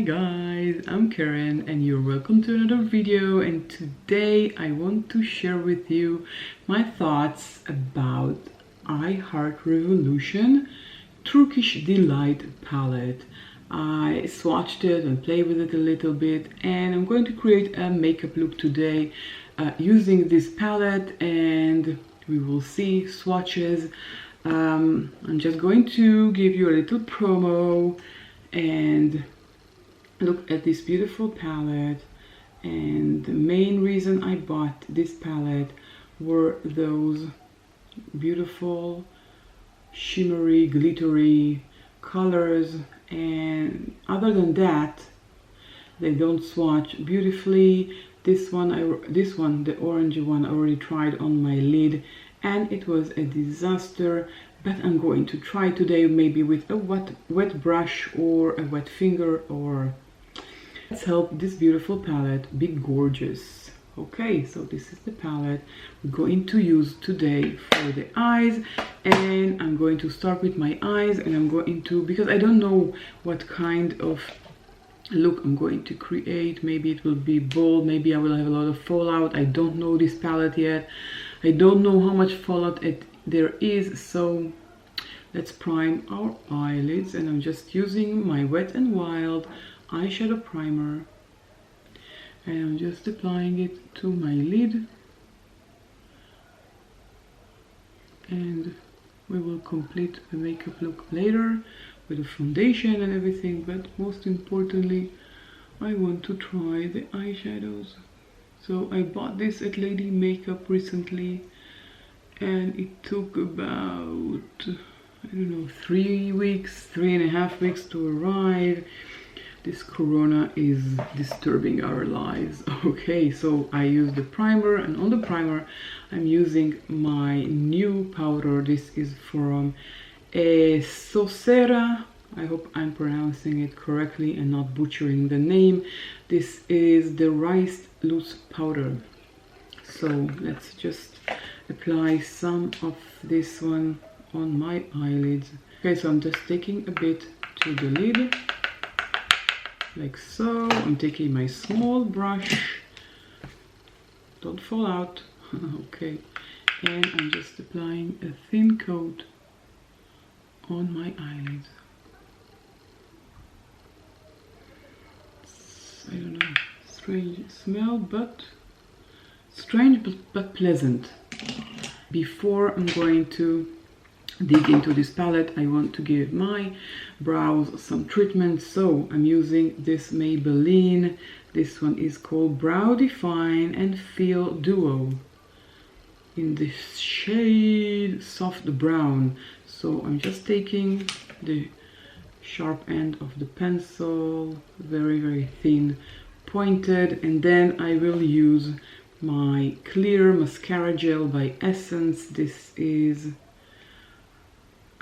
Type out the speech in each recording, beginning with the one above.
guys, I'm Karen and you're welcome to another video, and today I want to share with you my thoughts about I Heart Revolution Turkish Delight palette. I swatched it and played with it a little bit, and I'm going to create a makeup look today using this palette, and we will see swatches. I'm just going to give you a little promo and look at this beautiful palette. And the main reason I bought this palette were those beautiful shimmery glittery colors, and other than that they don't swatch beautifully. This one, the orange one, I already tried on my lid and it was a disaster, but I'm going to try today maybe with a wet brush or a wet finger, or let's help this beautiful palette be gorgeous. Okay, so this is the palette we're going to use today for the eyes, and I'm going to start with my eyes, and I'm going to, because I don't know what kind of look I'm going to create. Maybe it will be bold, maybe I will have a lot of fallout. I don't know this palette yet. I don't know how much fallout there is, so let's prime our eyelids, and I'm just using my Wet n Wild eyeshadow primer, and I'm just applying it to my lid, and we will complete the makeup look later with the foundation and everything, but most importantly I want to try the eyeshadows. So I bought this at Lady Makeup recently, and it took about, I don't know, 3.5 weeks to arrive. This corona is disturbing our lives. Okay, so I use the primer, and on the primer I'm using my new powder. This is from Sosera. I hope I'm pronouncing it correctly and not butchering the name. This is the Rice Loose Powder. So let's just apply some of this one on my eyelids. Okay, so I'm just taking a bit to the lid, like so. I'm taking my small brush, don't fall out. Okay, and I'm just applying a thin coat on my eyelids. I don't know, strange smell, but pleasant. Before I'm going to dig into this palette, I want to give my brows some treatment, so I'm using this Maybelline. This one is called Brow Define and Feel Duo in this shade Soft Brown. So I'm just taking the sharp end of the pencil, very thin, pointed, and then I will use my clear mascara gel by Essence. This is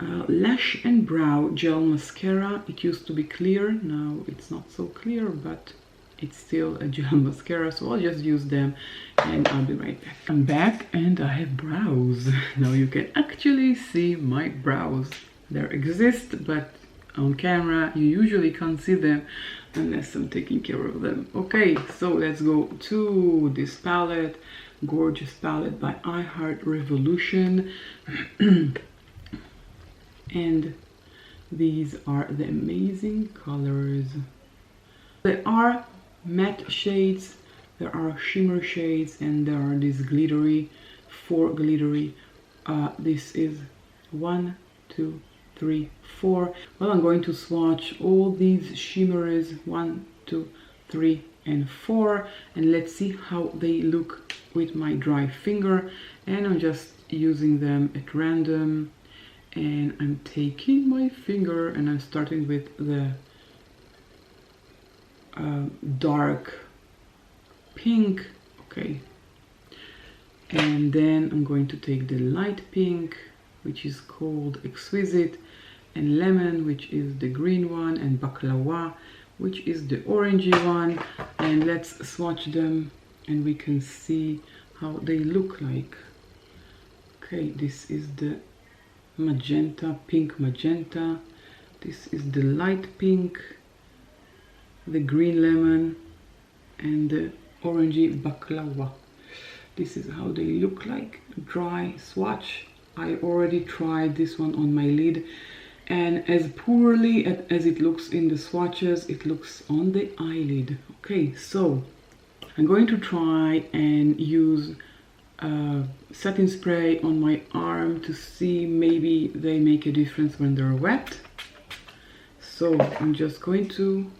Lash and Brow Gel Mascara. It used to be clear, now it's not so clear, but it's still a gel mascara, so I'll just use them and I'll be right back. I'm back and I have brows. Now you can actually see my brows. They exist, but on camera you usually can't see them unless I'm taking care of them. Okay, so let's go to this palette, gorgeous palette by I Heart Revolution. And these are the amazing colors. There are matte shades, there are shimmer shades, and there are these glittery, 4 glittery. This is 1, 2, 3, 4. Well, I'm going to swatch all these shimmers, 1, 2, 3, and 4, and let's see how they look with my dry finger. And I'm just using them at random, and I'm taking my finger and I'm starting with the dark pink. Okay, and then I'm going to take the light pink, which is called Exquisite, and Lemon, which is the green one, and Baklava, which is the orangey one, and let's swatch them and we can see how they look like. Okay, this is the magenta, pink magenta. This is the light pink, the green lemon, and the orangey baklava. This is how they look like. Dry swatch. I already tried this one on my lid, and as poorly as it looks in the swatches, it looks on the eyelid. Okay, so I'm going to try and use setting spray on my arm to see maybe they make a difference when they're wet. So I'm just going to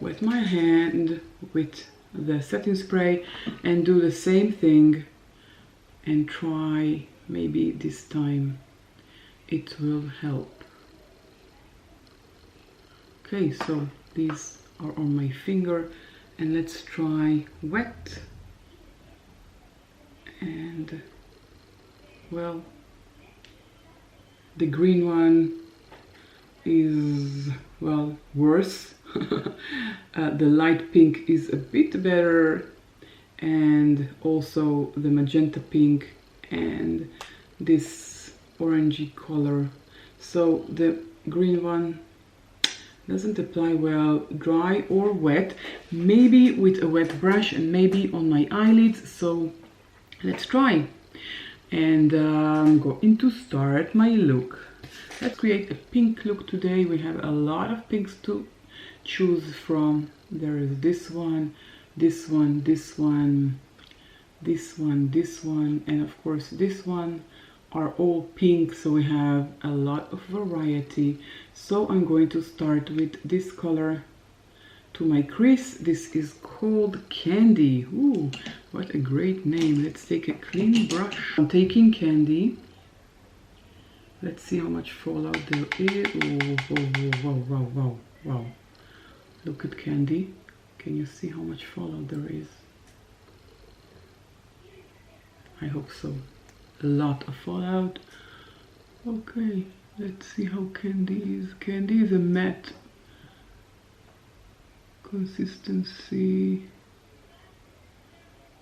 wet my hand with the setting spray and do the same thing and try, maybe this time it will help. Okay, so these are on my finger, and let's try wet. And well, the green one is, well, worse. The light pink is a bit better, and also the magenta pink and this orangey color. So the green one doesn't apply well dry or wet, maybe with a wet brush and maybe on my eyelids. So let's try, and I'm going to start my look. Let's create a pink look today. We have a lot of pinks to choose from. There is this one, this one, this one, this one, this one, and of course this one are all pink, so we have a lot of variety. So I'm going to start with this color to my crease. This is called Candy. Ooh, what a great name. Let's take a clean brush. I'm taking Candy. Let's see how much fallout there is. Oh, wow, wow, wow, wow, wow. Look at Candy. Can you see how much fallout there is? I hope so. A lot of fallout. Okay, let's see how Candy is. Candy is a matte consistency.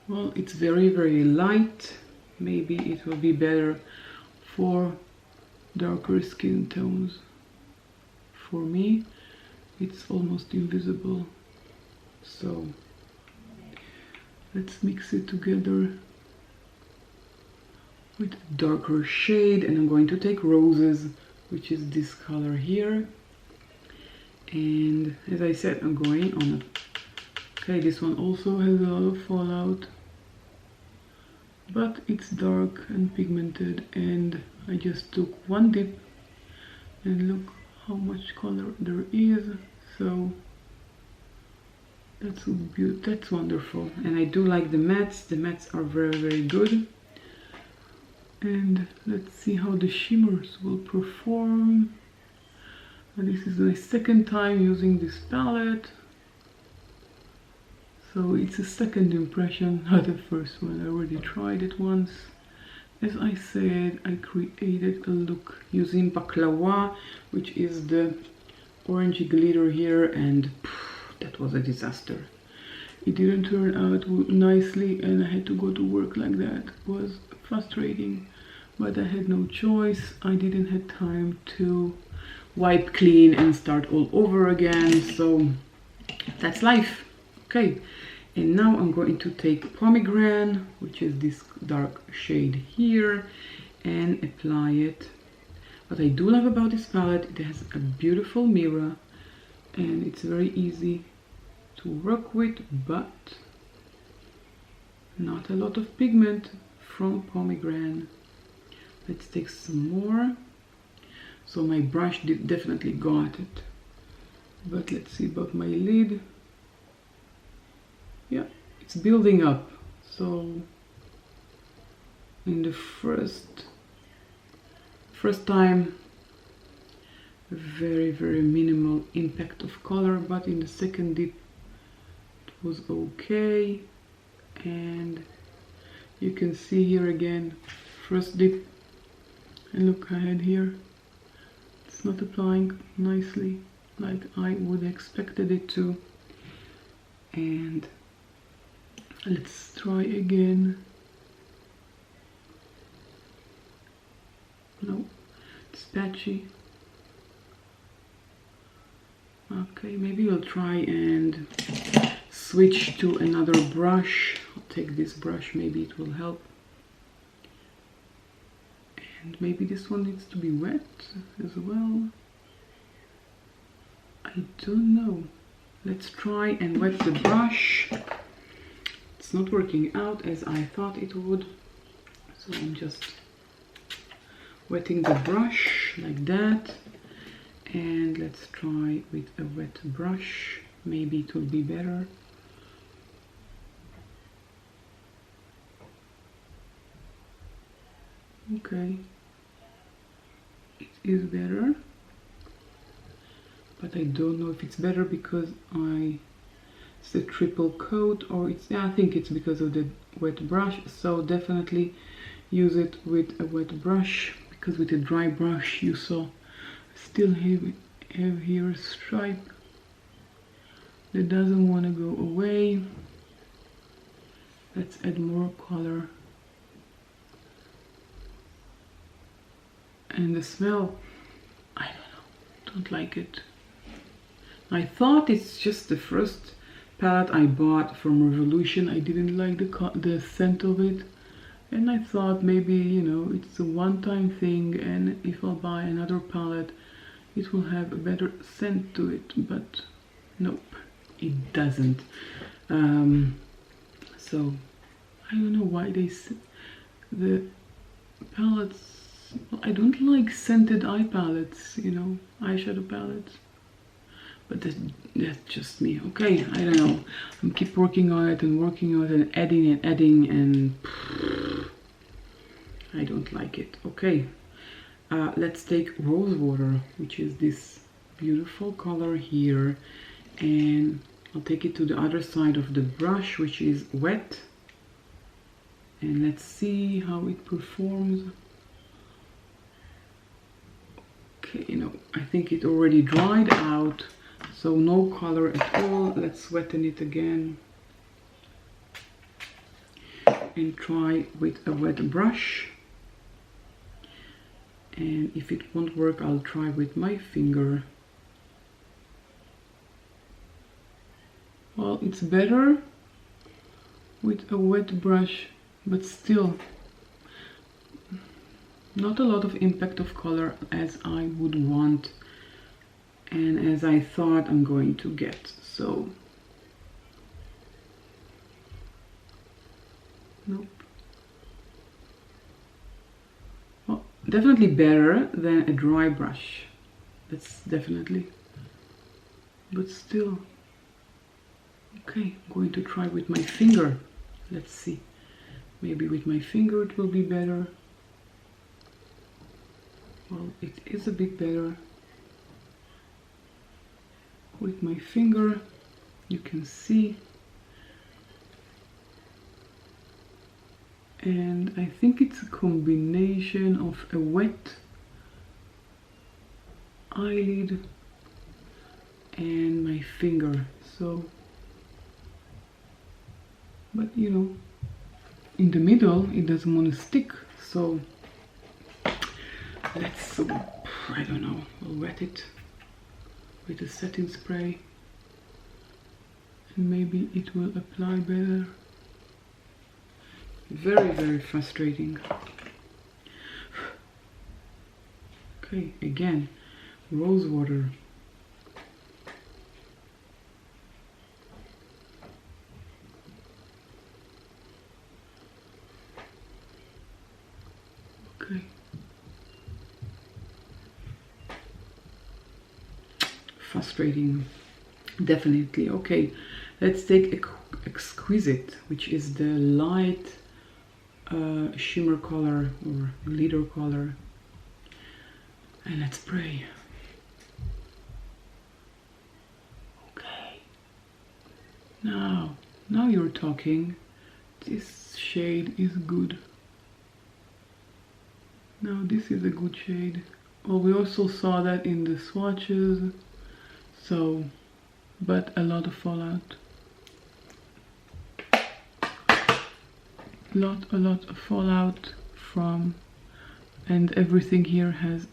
Well, it's very, very light. Maybe it will be better for darker skin tones. For me, it's almost invisible. So let's mix it together with a darker shade, and I'm going to take Roses, which is this color here. And as I said, I'm going on a... Okay, this one also has a lot of fallout, but it's dark and pigmented, and I just took one dip and look how much color there is. So that's wonderful, and I do like the mattes. The mattes are very, very good. And let's see how the shimmers will perform. And this is my second time using this palette, so it's a second impression, not the first one. I already tried it once. As I said, I created a look using baklava, which is the orangey glitter here, and that was a disaster. It didn't turn out nicely, and I had to go to work like that. It was frustrating, but I had no choice. I didn't have time to wipe clean and start all over again, so that's life. Okay, and now I'm going to take Pomegranate, which is this dark shade here, and apply it. What I do love about this palette, it has a beautiful mirror, and it's very easy to work with, but not a lot of pigment from Pomegranate. Let's take some more. So my brush definitely got it, but let's see about my lid. Yeah, it's building up. So in the first time, very, very minimal impact of color, but in the second dip it was okay. And you can see here again, first dip, and look, I had here, it's not applying nicely like I would expected it to. And let's try again. No, it's patchy. Okay, maybe we'll try and switch to another brush. I'll take this brush, maybe it will help. And maybe this one needs to be wet as well. I don't know. Let's try and wet the brush. It's not working out as I thought it would. So I'm just wetting the brush like that. And let's try with a wet brush. Maybe it will be better. Okay. It is better. But I don't know if it's better because it's the triple coat, or yeah, I think it's because of the wet brush. So definitely use it with a wet brush, because with a dry brush you saw still have here a stripe that doesn't want to go away. Let's add more color. And the smell, I don't like it. I thought it's just the first palette I bought from Revolution. I didn't like the scent of it, and I thought maybe, you know, it's a one-time thing, and if I'll buy another palette it will have a better scent to it, but nope, it doesn't. So I don't know why the palettes, well, I don't like scented eye palettes, you know, eyeshadow palettes. But that's just me. Okay, I don't know. I'm keep working on it and working on it and adding and I don't like it. Okay, let's take rose water, which is this beautiful color here, and I'll take it to the other side of the brush, which is wet, and let's see how it performs. Okay, you know, I think it already dried out. So no color at all. Let's wetten it again and try with a wet brush. And if it won't work, I'll try with my finger. Well, it's better with a wet brush, but still not a lot of impact of color as I would want and as I thought I'm going to get. So nope. Well, definitely better than a dry brush, that's definitely, but still. Okay, I'm going to try with my finger. Let's see, maybe with my finger it will be better. Well, it is a bit better. With my finger, you can see, and I think it's a combination of a wet eyelid and my finger. So, but you know, in the middle it doesn't want to stick, so let's, I don't know, we'll wet it with a setting spray and maybe it will apply better. Very, very frustrating. Okay, again, rose water. Okay. Frustrating, definitely. Okay, let's take Exquisite, which is the light shimmer color or glitter color, and let's spray. Okay, now you're talking. This shade is good. Now this is a good shade. Well, we also saw that in the swatches. So, but a lot of fallout. A lot of fallout from, and everything here has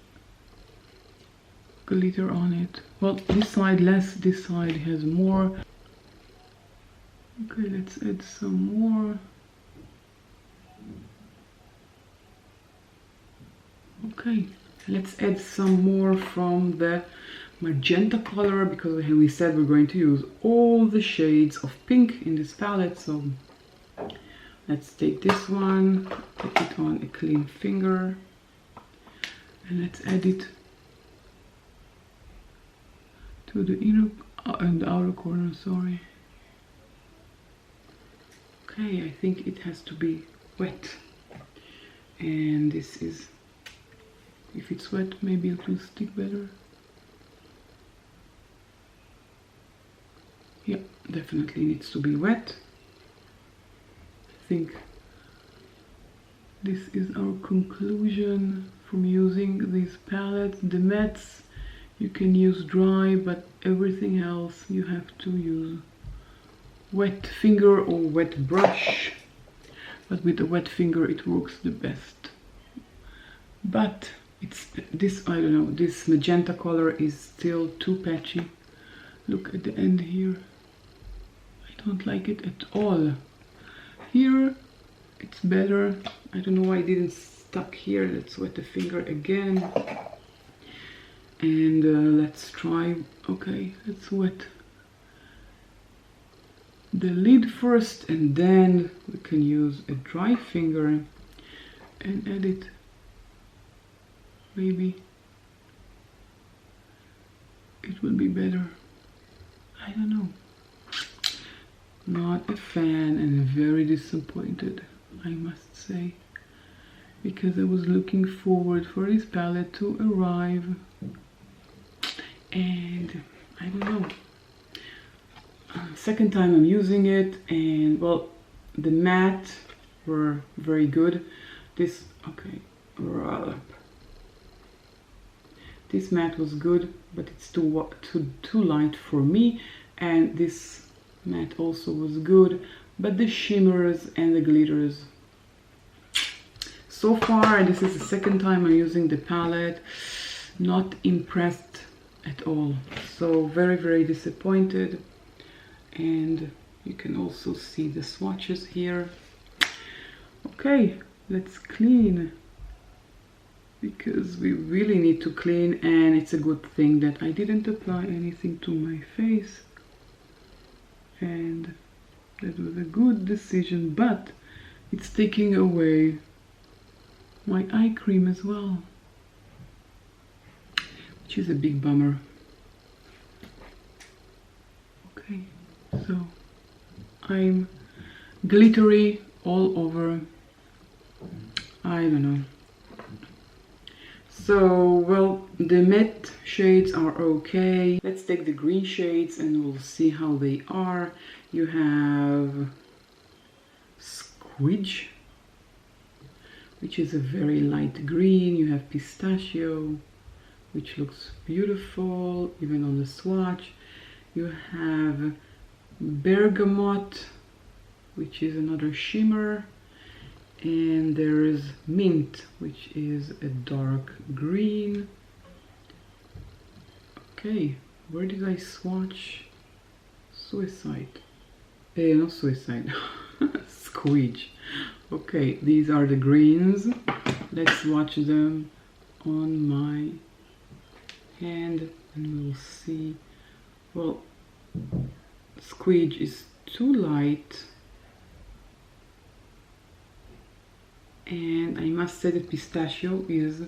glitter on it. Well, this side less, this side has more. Okay, let's add some more. Okay, let's add some more from the magenta color, because we said we're going to use all the shades of pink in this palette. So let's take this one, put it on a clean finger, and let's add it to the inner and the outer corner, sorry. Okay, I think it has to be wet, and this is, if it's wet, maybe it will stick better. Yeah, definitely needs to be wet. I think this is our conclusion from using these palettes. The mattes you can use dry, but everything else you have to use wet finger or wet brush, but with a wet finger it works the best. But it's this, I don't know, this magenta color is still too patchy. Look at the end here, I don't like it at all. Here it's better. I don't know why it didn't stuck here. Let's wet the finger again, and let's try. Okay, let's wet the lid first, and then we can use a dry finger and add it. Maybe it will be better. I don't know. Not a fan and very disappointed, I must say, because I was looking forward for this palette to arrive, and I don't know. Second time I'm using it, and well, the matte were very good. This, okay, this matte was good, but it's too light for me, and this matte also was good, but the shimmers and the glitters, so far, this is the second time I'm using the palette, not impressed at all. So very disappointed. And you can also see the swatches here. Okay, let's clean, because we really need to clean, and it's a good thing that I didn't apply anything to my face, and that was a good decision, but it's taking away my eye cream as well, which is a big bummer. Okay, so I'm glittery all over. I don't know. So, well, the matte shades are okay. Let's take the green shades and we'll see how they are. You have Squidge, which is a very light green. You have Pistachio, which looks beautiful even on the swatch. You have Bergamot, which is another shimmer, and there is Mint, which is a dark green. Okay, where did I swatch Suicide? Not Suicide, Squidge. Okay, these are the greens. Let's swatch them on my hand and we'll see. Well, Squidge is too light, and I must say that Pistachio is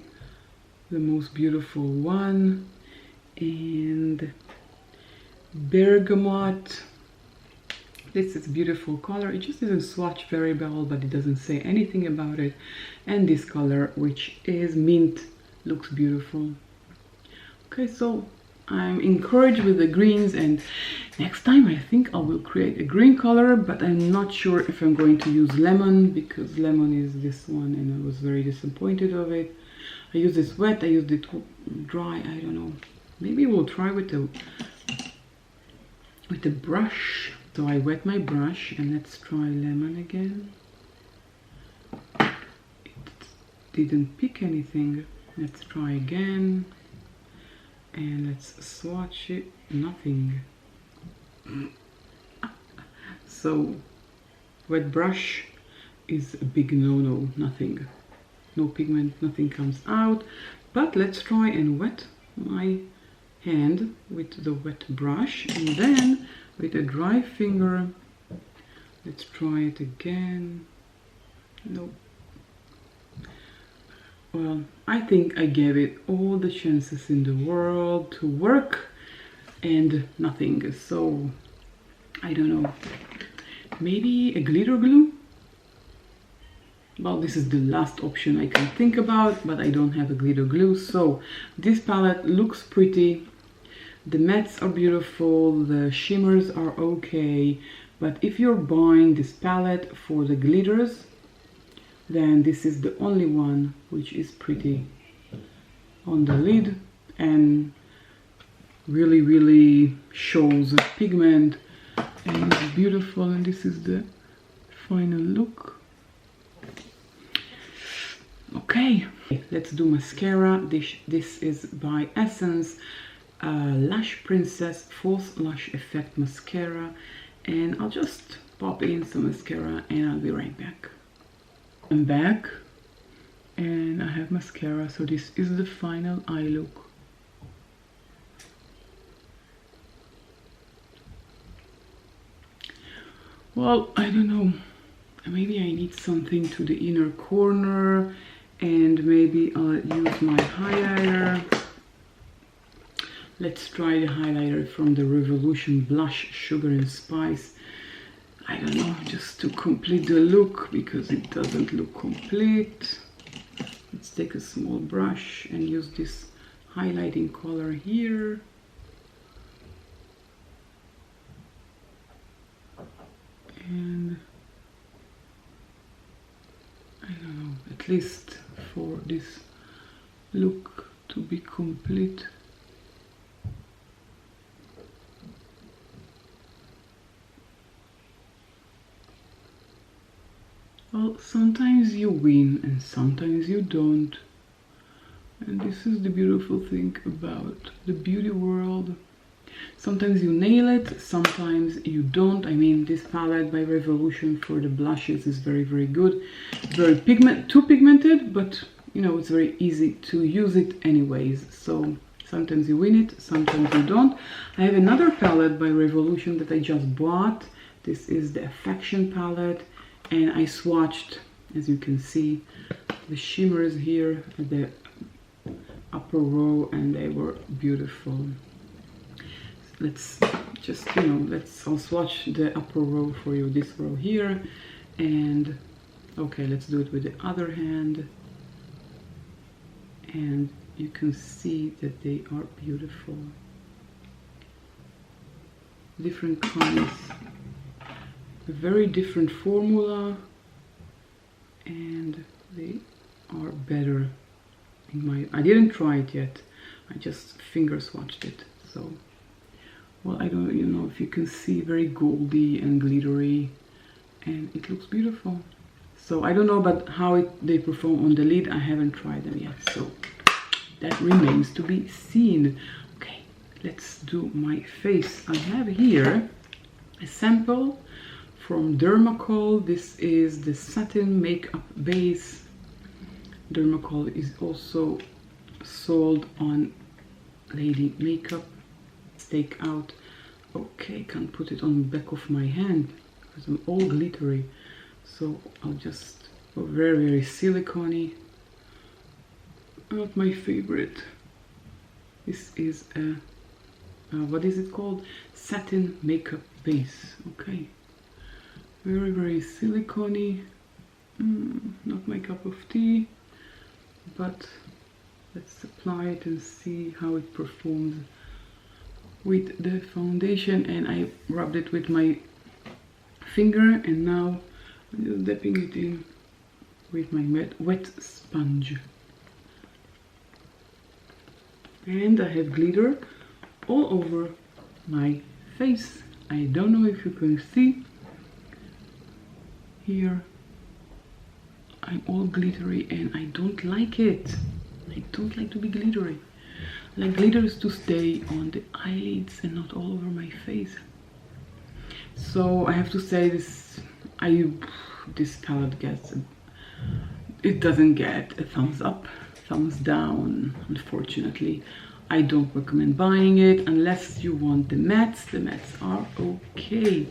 the most beautiful one, and Bergamot, this is a beautiful color. It just doesn't swatch very well, but it doesn't say anything about it. And this color, which is Mint, looks beautiful. Okay, so I'm encouraged with the greens, and next time I think I will create a green color, but I'm not sure if I'm going to use lemon, because lemon is this one and I was very disappointed of it. I used this wet, I used it dry, I don't know. Maybe we'll try with the brush. So I wet my brush and let's try lemon again. It didn't pick anything. Let's try again. And let's swatch it. Nothing. So wet brush is a big no-no. Nothing, no pigment, nothing comes out. But let's try and wet my hand with the wet brush, and then with a dry finger let's try it again. No. Well, I think I gave it all the chances in the world to work and nothing. So I don't know, maybe a glitter glue? Well, this is the last option I can think about, but I don't have a glitter glue. So this palette looks pretty. The mattes are beautiful, the shimmers are okay, but if you're buying this palette for the glitters, then this is the only one which is pretty on the lid and really shows pigment, and it's beautiful. And this is the final look. Okay, let's do mascara. This is by Essence Lash Princess False Lash Effect Mascara, and I'll just pop in some mascara and I'll be right back. I'm back and I have mascara, so this is the final eye look. Well, I don't know, maybe I need something to the inner corner, and maybe I'll use my highlighter. Let's try the highlighter from the Revolution Blush Sugar and Spice. I don't know, just to complete the look, because it doesn't look complete. Let's take a small brush and use this highlighting color here. And I don't know, at least for this look to be complete. Well, sometimes you win and sometimes you don't. And this is the beautiful thing about the beauty world. Sometimes you nail it, sometimes you don't. I mean, this palette by Revolution for the blushes is very good. Very too pigmented, but you know, it's very easy to use it anyways. So sometimes you win it, sometimes you don't. I have another palette by Revolution that I just bought. This is the Affection palette, and I swatched, as you can see, the shimmers here at the upper row, and they were beautiful. Let's just, you know, I'll swatch the upper row for you, this row here, and okay, let's do it with the other hand, and you can see that they are beautiful. Different kinds, a very different formula, and they are better in my, I didn't try it yet, I just finger swatched it. So, well, I don't, you know, if you can see, very goldy and glittery, and it looks beautiful. So I don't know about how they perform on the lid. I haven't tried them yet, so that remains to be seen. Okay, let's do my face. I have here a sample from Dermacol. This is the satin makeup base. Dermacol is also sold on lady makeup. Take out. Okay, can't put it on the back of my hand because I'm all glittery, so I'll just go very silicone-y. Not my favorite. This is a what is it called? Satin makeup base. Okay, very silicone-y. Not my cup of tea, but let's apply it and see how it performs with the foundation. And I rubbed it with my finger, and now I'm just dipping it in with my wet sponge. And I have glitter all over my face. I don't know if you can see here. I'm all glittery and I don't like it. I don't like to be glittery. like glitters to stay on the eyelids and not all over my face. So I have to say this palette gets, it doesn't get a thumbs up, thumbs down, unfortunately. I don't recommend buying it unless you want the mattes. The mattes are okay.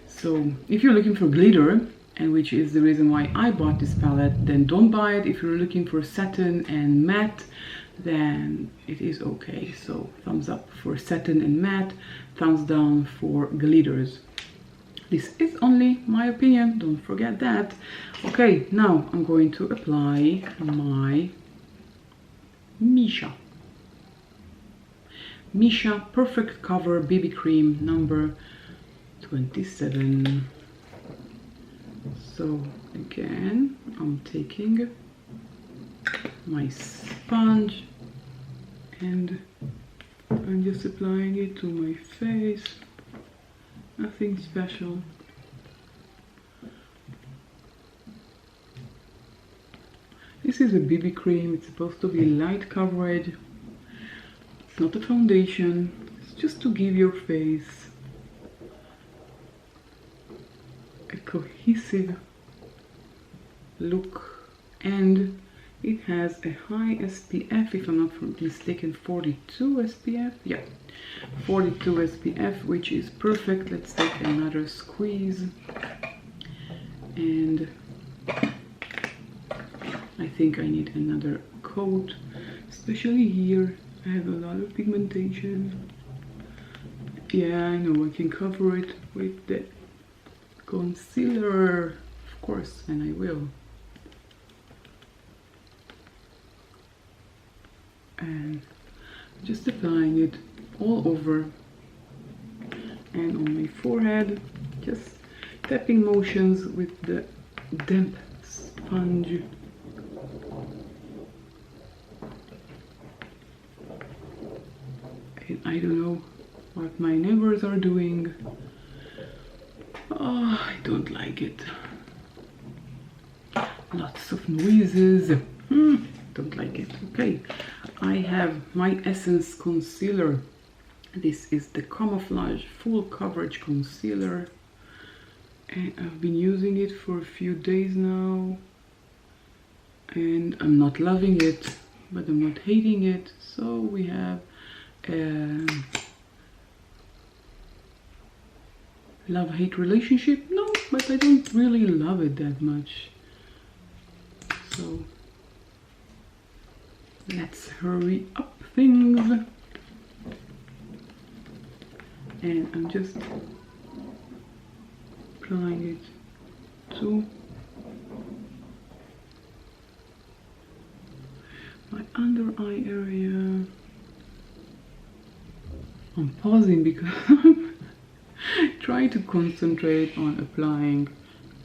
So if you're looking for glitter, and which is the reason why I bought this palette, then don't buy it. If you're looking for satin and matte, then it is okay. So thumbs up for satin and matte, thumbs down for glitters. This is only my opinion, don't forget that. Okay, now I'm going to apply my Misha Perfect Cover BB Cream number 27. So again, I'm taking my sponge and I'm just applying it to my face. Nothing special. This is a BB cream. It's supposed to be light coverage. It's not a foundation. It's just to give your face a cohesive look, and it has a high SPF, if I'm not mistaken, 42 SPF. Yeah, 42 SPF, which is perfect. Let's take another squeeze, and I think I need another coat, especially here. I have a lot of pigmentation. Yeah, I know I can cover it with the concealer, of course, and I will. And just applying it all over and on my forehead, just tapping motions with the damp sponge. And I don't know what my neighbors are doing. Oh, I don't like it. Lots of noises. Don't like it. Okay, I have my Essence concealer. This is the Camouflage Full Coverage Concealer, and I've been using it for a few days now, and I'm not loving it, but I'm not hating it. So we have love-hate relationship. No, but I don't really love it that much. So let's hurry up things. And I'm just applying it to my under eye area. I'm pausing because I'm trying to concentrate on applying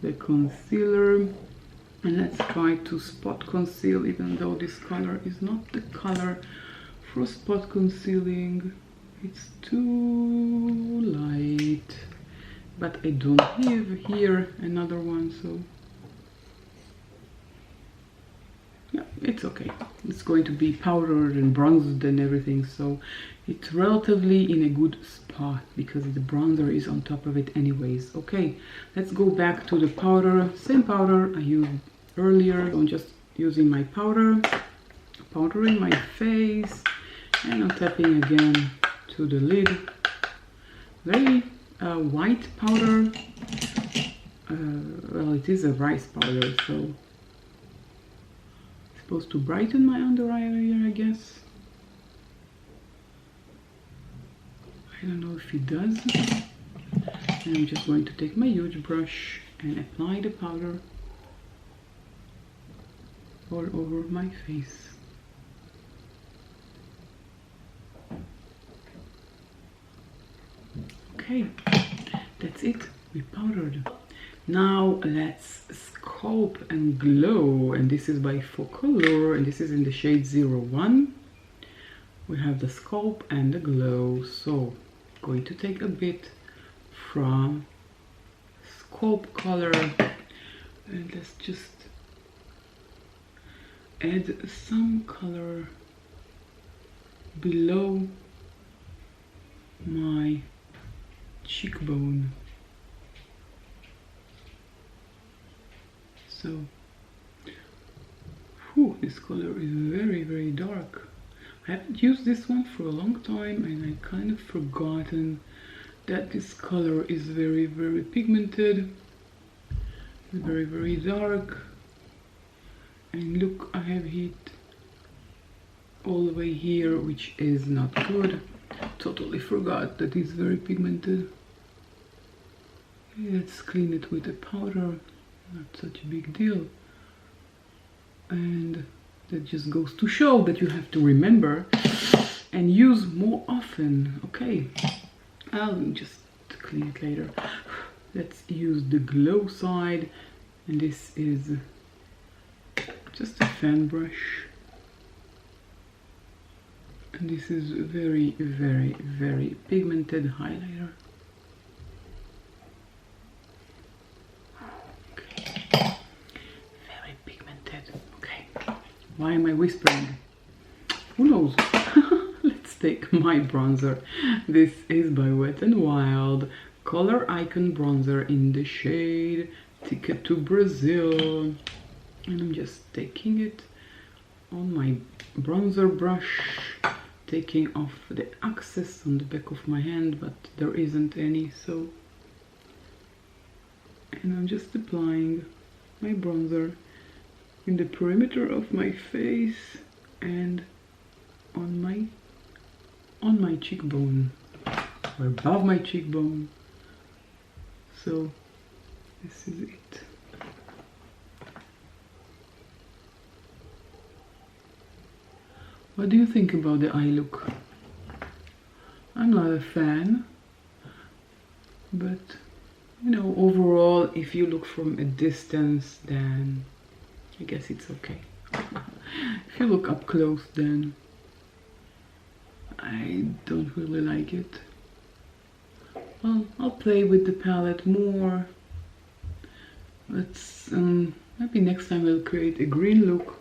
the concealer. And let's try to spot conceal, even though this color is not the color for spot concealing. It's too light, but I don't have here another one, so yeah, it's okay. It's going to be powdered and bronzed and everything, so it's relatively in a good spot because the bronzer is on top of it anyways. Okay, let's go back to the powder. Same powder I used earlier. I'm just using my powder, powdering my face, and I'm tapping again to the lid. Very white powder. Well, it is a rice powder, so it's supposed to brighten my under eye area, I guess. I don't know if it does. And I'm just going to take my huge brush and apply the powder all over my face. Okay, that's it. We powdered. Now let's sculpt and glow, and this is by Focolor, and this is in the shade 01. We have the sculpt and the glow. So I'm going to take a bit from sculpt color, and let's just add some color below my cheekbone. So, whew, this color is very, very dark. I haven't used this one for a long time, and I kind of forgotten that this color is very, very pigmented, very, very dark. And look, I have heat all the way here, which is not good. Totally forgot that it's very pigmented. Let's clean it with a powder, not such a big deal. And that just goes to show that you have to remember and use more often. Okay, I'll just clean it later. Let's use the glow side, and this is just a fan brush. And this is very, very, very pigmented highlighter. Okay. Very pigmented. Okay. Why am I whispering? Who knows? Let's take my bronzer. This is by Wet n Wild Color Icon Bronzer in the shade Ticket to Brazil. And I'm just taking it on my bronzer brush, taking off the excess on the back of my hand, but there isn't any, so. And I'm just applying my bronzer in the perimeter of my face and on my cheekbone, or above my cheekbone. So this is it. What do you think about the eye look? I'm not a fan, but you know, overall, if you look from a distance, then I guess it's okay. If you look up close, then I don't really like it. Well, I'll play with the palette more. Let's maybe next time I'll create a green look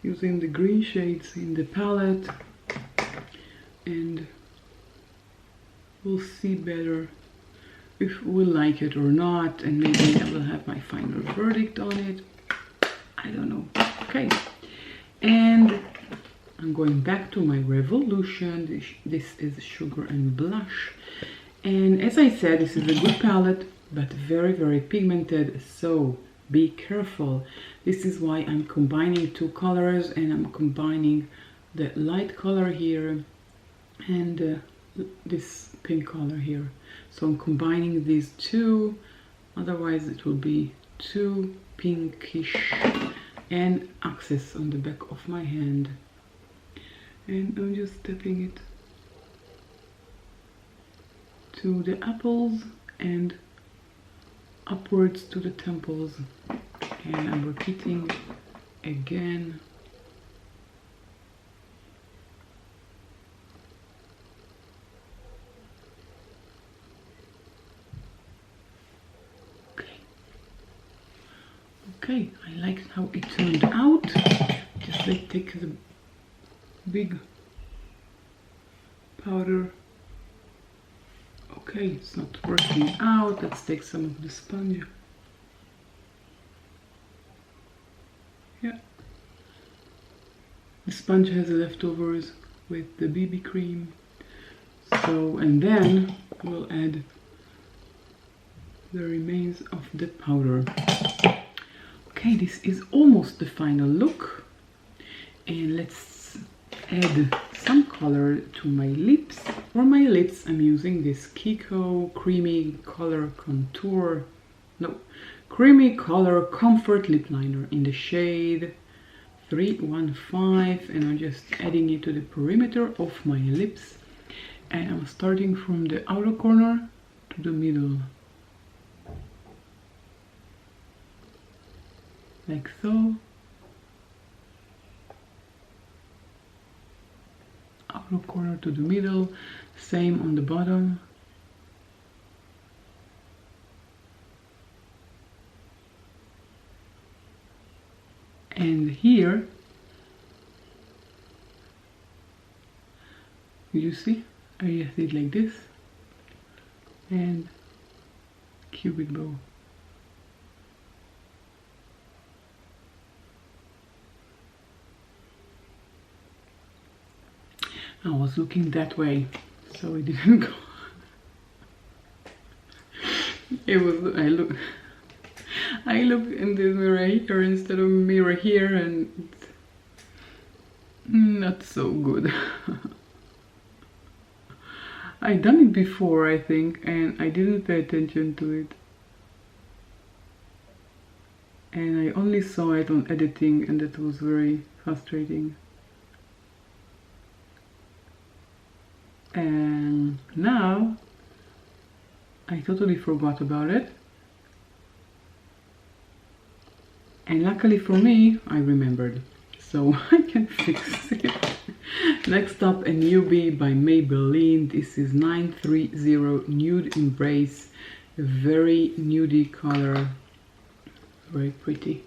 using the green shades in the palette, and we'll see better if we'll like it or not, and maybe I will have my final verdict on it. I don't know. Okay, and I'm going back to my Revolution. This is Sugar and Blush, and as I said, this is a good palette, but very, very pigmented, so be careful. This is why I'm combining two colors, and I'm combining the light color here and this pink color here. So I'm combining these two, otherwise it will be too pinkish, and access on the back of my hand. And I'm just tapping it to the apples and upwards to the temples, and I'm repeating again. Okay, I like how it turned out. Just like take the big powder. Okay, it's not working out. Let's take some of the sponge. Yeah. The sponge has leftovers with the BB cream. So, and then we'll add the remains of the powder. Okay, this is almost the final look. And let's add some color to my lips. For my lips, I'm using this Kiko Creamy Color Contour, no, Creamy Color Comfort Lip Liner in the shade 315, and I'm just adding it to the perimeter of my lips. And I'm starting from the outer corner to the middle. Like so. Outer corner to the middle, same on the bottom. And here You see, I just did like this and cupid bow. I was looking that way, so it didn't go. It was, I look in the mirror here instead of mirror here, and it's not so good. I done it before, I think, and I didn't pay attention to it. And I only saw it on editing, and that was very frustrating. And now I totally forgot about it. And luckily for me, I remembered, so I can fix it. Next up, a newbie by Maybelline. This is 930 Nude Embrace, a very nudie color, very pretty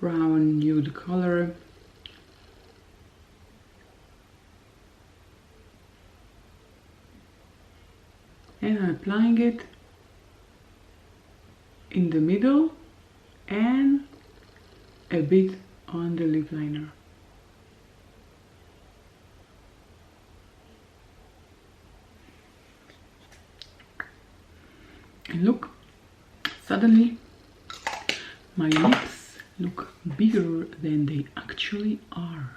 brown nude color. And I'm applying it in the middle and a bit on the lip liner. And look, suddenly my lips look bigger than they actually are.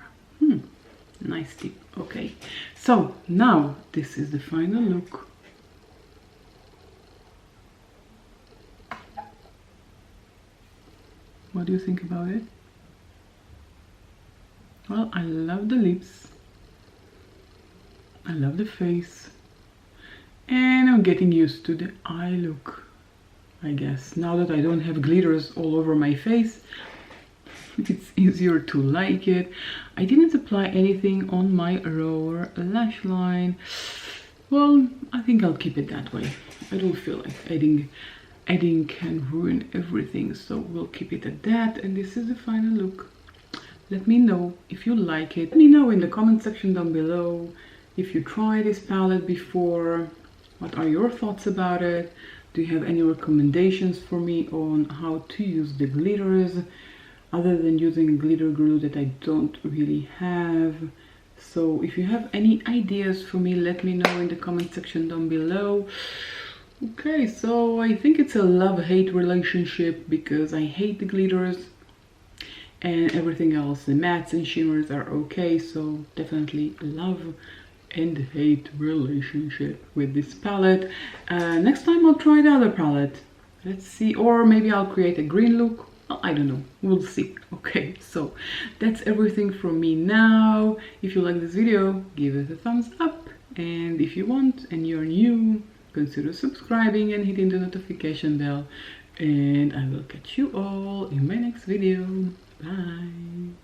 Nice tip. Okay, so now this is the final look. What do you think about it? Well, I love the lips, I love the face, and I'm getting used to the eye look, I guess. Now that I don't have glitters all over my face, it's easier to like it. I didn't apply anything on my lower lash line. Well, I think I'll keep it that way. I don't feel like adding can ruin everything, so we'll keep it at that. And this is the final look. Let me know if you like it. Let me know in the comment section down below if you tried this palette before. What are your thoughts about it? Do you have any recommendations for me on how to use the glitters, other than using glitter glue that I don't really have? So if you have any ideas for me, let me know in the comment section down below. Okay, so I think it's a love-hate relationship, because I hate the glitters and everything else, the mattes and shimmers are okay, so definitely love and hate relationship with this palette. Next time I'll try the other palette, let's see, or maybe I'll create a green look. Well, I don't know, we'll see. Okay, so that's everything from me now. If you like this video, give it a thumbs up, and if you want and you're new, consider subscribing and hitting the notification bell, and I will catch you all in my next video. Bye.